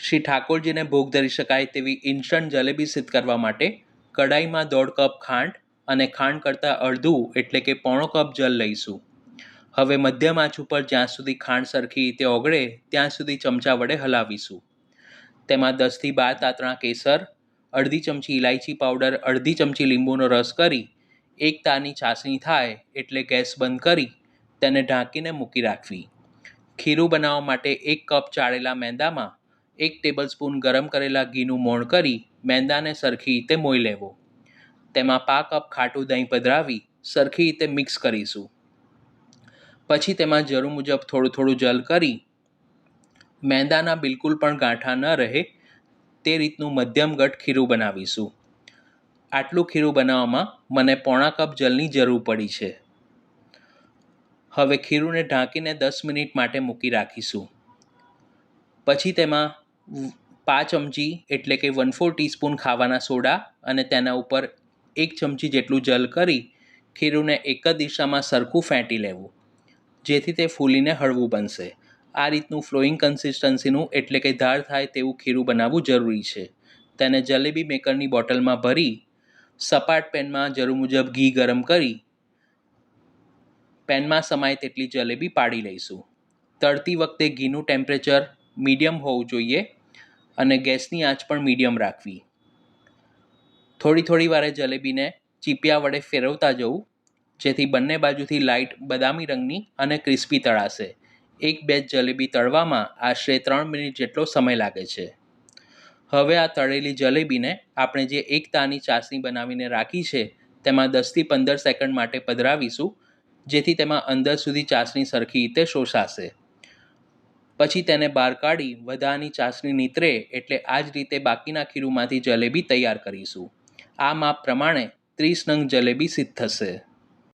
શ્રી ઠાકોરજીને ભોગ ધરી શકાય તેવી ઇન્સ્ટન્ટ જલેબી સિદ્ધ કરવા માટે કડાઈમાં 1.5 કપ ખાંડ અને ખાંડ કરતાં અડધું એટલે કે 1/4 કપ જલ લઈશું. હવે મધ્યમ આંચ ઉપર જ્યાં સુધી ખાંડ સરખી રીતે ઓગળે ત્યાં સુધી ચમચા વડે હલાવીશું. તેમાં 10 થી 12 તાતણા કેસર, અડધી ચમચી ઇલાયચી પાવડર, અડધી ચમચી લીંબુનો રસ કરી 1 તારની ચાસણી થાય એટલે ગેસ બંધ કરી તેને ઢાંકીને મૂકી રાખવી. ખીરું બનાવવા માટે 1 કપ ચાળેલા મેંદામાં 1 ટેબલસ્પૂન ગરમ કરેલા ઘીનું મોણ કરી મેંદાને સરખી રીતે મોઈ લેવો. તેમાં 1/2 કપ ખાટું દહીં પધરાવી સરખી રીતે મિક્સ કરીશું. પછી તેમાં જરૂર મુજબ થોડું જલ કરી મેંદાના બિલકુલ પણ ગાંઠા ન રહે તે રીતનું મધ્યમ ઘટ ખીરું બનાવીશું. આટલું ખીરું બનાવવામાં મને 1/4 કપ જલની જરૂર પડી છે. હવે ખીરુંને ઢાંકીને 10 મિનિટ માટે મૂકી રાખીશું. પછી તેમાં 5 ચમચી એટલે કે 1/4 ટીસ્પૂન ખાવાના સોડા અને તેના ઉપર 1 ચમચી જેટલું જલ કરી ખીરુંને એક જ દિશામાં સરખું ફેંટી લેવું, જેથી તે ફૂલીને હળવું બનશે. આ રીતનું ફ્લોઈંગ કન્સિસ્ટન્સીનું એટલે કે ધાર થાય તેવું ખીરું બનાવવું જરૂરી છે. તેને જલેબી મેકરની બોટલમાં ભરી સપાટ પેનમાં જરૂર મુજબ ઘી ગરમ કરી પેનમાં સમાય તેટલી જલેબી પાડી લઈશું. તળતી વખતે ઘીનું ટેમ્પરેચર મીડિયમ હોવું જોઈએ અને ગેસની આંચ પણ મીડિયમ રાખવી. થોડી વારે જલેબીને ચીપિયા વડે ફેરવતા જવું, જેથી બંને બાજુથી લાઇટ બદામી રંગની અને ક્રિસ્પી તળાશે. એક બેચ જલેબી તળવામાં આશરે 3 મિનિટ જેટલો સમય લાગે છે. હવે આ તળેલી જલેબીને આપણે જે 1 તારની ચાસણી બનાવીને રાખી છે તેમાં 10 થી 15 સેકન્ડ માટે પધરાવીશું, જેથી તેમાં અંદર સુધી ચાસણી સરખી રીતે શોષાશે. પછી તેને બહાર કાઢી વધારાની ચાસણી નીતરે એટલે આ જ રીતે બાકીના ખીરુંમાંથી જલેબી તૈયાર કરીશું. આ માપ પ્રમાણે 30 નંગ જલેબી સિદ્ધ થશે.